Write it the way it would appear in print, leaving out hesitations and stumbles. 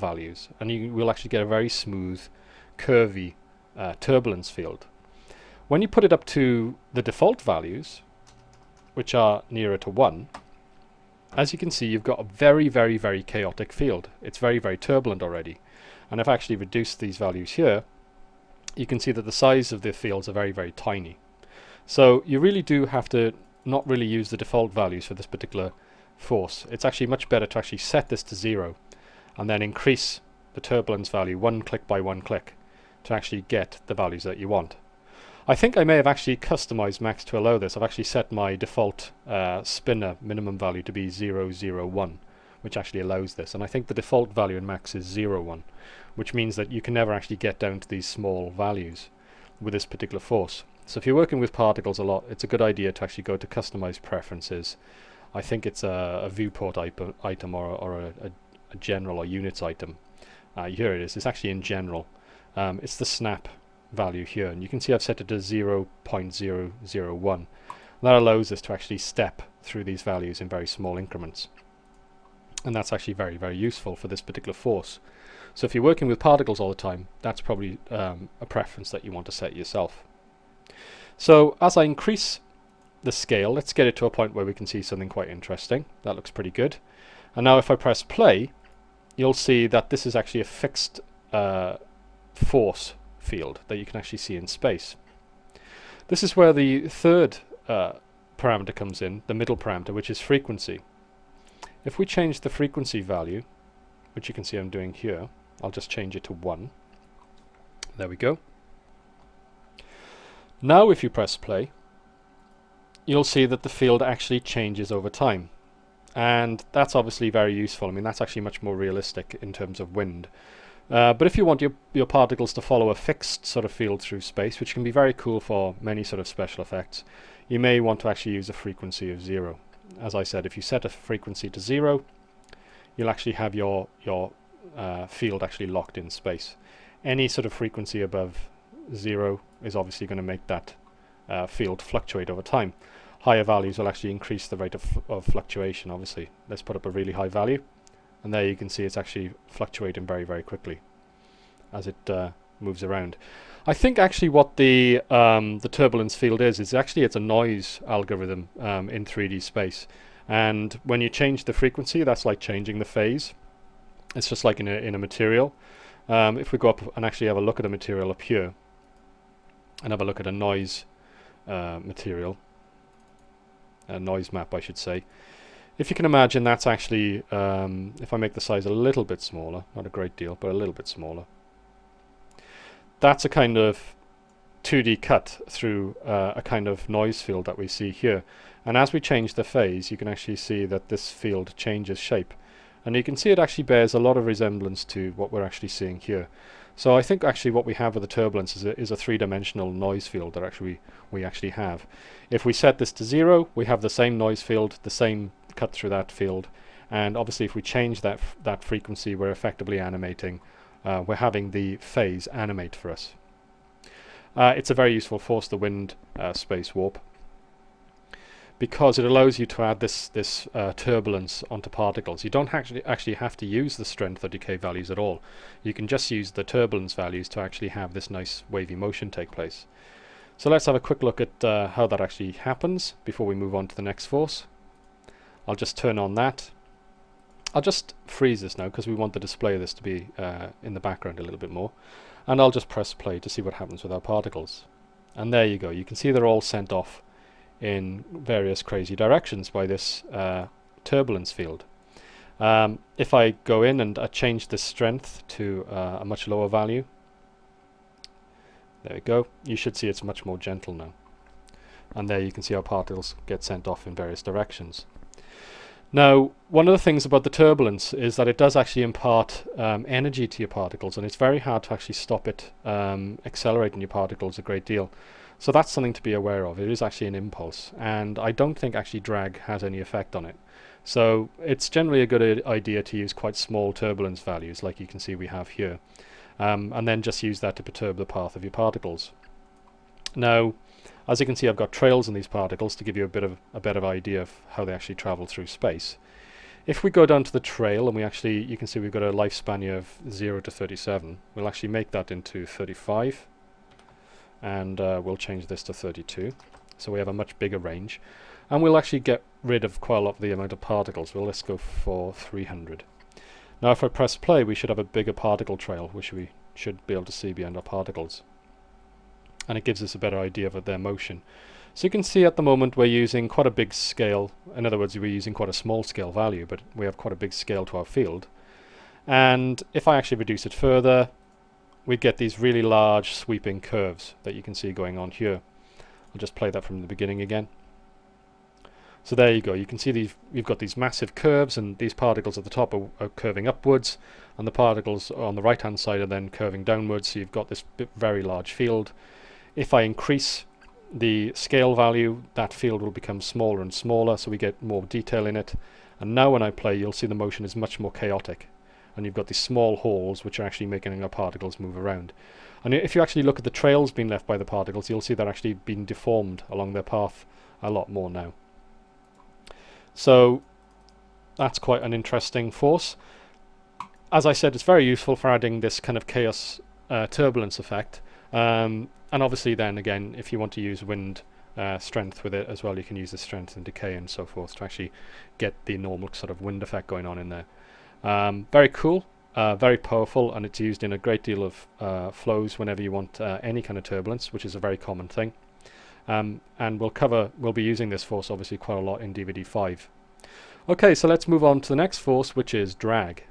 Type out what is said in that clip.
values, and you will actually get a very smooth, curvy turbulence field. When you put it up to the default values, which are nearer to 1, as you can see, you've got a very, very, very chaotic field. It's very, very turbulent already. And I've actually reduced these values here. You can see that the size of the fields are very, very tiny. So you really do have to not really use the default values for this particular force. It's actually much better to actually set this to 0 and then increase the turbulence value one click by one click to actually get the values that you want. I think I may have actually customized max to allow this. I've actually set my default spinner minimum value to be 001, which actually allows this. And I think the default value in max is 01, which means that you can never actually get down to these small values with this particular force. So if you're working with particles a lot, it's a good idea to actually go to customize preferences. I think it's a viewport item or a general or units item. Here it is. It's actually in general. It's the snap value here, and you can see I've set it to 0.001. That allows us to actually step through these values in very small increments, and that's actually very, very useful for this particular force. So if you're working with particles all the time, that's probably a preference that you want to set yourself. So as I increase the scale, let's get it to a point where we can see something quite interesting. That looks pretty good. And now if I press play, you'll see that this is actually a fixed force field that you can actually see in space. This is where the third parameter comes in, the middle parameter, which is frequency. If we change the frequency value, which you can see I'm doing here, I'll just change it to 1. There we go. Now if you press play, you'll see that the field actually changes over time. And that's obviously very useful. I mean, that's actually much more realistic in terms of wind. But if you want your particles to follow a fixed sort of field through space, which can be very cool for many sort of special effects, you may want to actually use a frequency of 0. As I said, if you set a frequency to 0, you'll actually have your field actually locked in space. Any sort of frequency above 0 is obviously going to make that field fluctuate over time. Higher values will actually increase the rate of fluctuation, obviously. Let's put up a really high value. And there you can see it's actually fluctuating very, very quickly as it moves around. I think actually what the turbulence field is actually it's a noise algorithm in 3D space. And when you change the frequency, that's like changing the phase. It's just like in a material. If we go up and actually have a look at a material up here, and have a look at a noise material, a noise map I should say, if you can imagine, that's actually, if I make the size a little bit smaller, not a great deal, but a little bit smaller, that's a kind of 2D cut through a kind of noise field that we see here. And as we change the phase, you can actually see that this field changes shape. And you can see it actually bears a lot of resemblance to what we're actually seeing here. So I think actually what we have with the turbulence is a three-dimensional noise field that we actually have. If we set this to 0, we have the same noise field, the same cut through that field, and obviously if we change that frequency, we're effectively animating, we're having the phase animate for us. It's a very useful force, the wind space warp, because it allows you to add this turbulence onto particles. You don't actually have to use the strength or decay values at all. You can just use the turbulence values to actually have this nice wavy motion take place. So let's have a quick look at how that actually happens before we move on to the next force. I'll just turn on that. I'll just freeze this now because we want the display of this to be in the background a little bit more. And I'll just press play to see what happens with our particles. And there you go. You can see they're all sent off in various crazy directions by this turbulence field. If I go in and change the strength to a much lower value, there we go. You should see it's much more gentle now. And there you can see our particles get sent off in various directions. Now, one of the things about the turbulence is that it does actually impart energy to your particles, and it's very hard to actually stop it accelerating your particles a great deal. So that's something to be aware of. It is actually an impulse, and I don't think actually drag has any effect on it. So it's generally a good idea to use quite small turbulence values, like you can see we have here, and then just use that to perturb the path of your particles. Now, as you can see, I've got trails in these particles to give you a better idea of how they actually travel through space. If we go down to the trail and we actually, you can see we've got a lifespan here of 0 to 37. We'll actually make that into 35, and we'll change this to 32. So we have a much bigger range, and we'll actually get rid of quite a lot of the amount of particles. Well, let's go for 300. Now if I press play, we should have a bigger particle trail, which we should be able to see behind our particles. And it gives us a better idea of their motion. So you can see at the moment we're using quite a big scale. In other words, we're using quite a small scale value, but we have quite a big scale to our field. And if I actually reduce it further, we get these really large sweeping curves that you can see going on here. I'll just play that from the beginning again. So there you go. You can see we've got these massive curves, and these particles at the top are curving upwards, and the particles on the right hand side are then curving downwards. So you've got this very large field. If I increase the scale value, that field will become smaller and smaller, so we get more detail in it. And now when I play, you'll see the motion is much more chaotic, and you've got these small holes which are actually making our particles move around. And if you actually look at the trails being left by the particles, you'll see they're actually being deformed along their path a lot more now. So that's quite an interesting force. As I said, it's very useful for adding this kind of chaos turbulence effect. And obviously then again, if you want to use wind strength with it as well, you can use the strength and decay and so forth to actually get the normal sort of wind effect going on in there. Very cool, very powerful, and it's used in a great deal of flows whenever you want any kind of turbulence, which is a very common thing. And we'll be using this force obviously quite a lot in DVD 5. Okay, so let's move on to the next force, which is drag.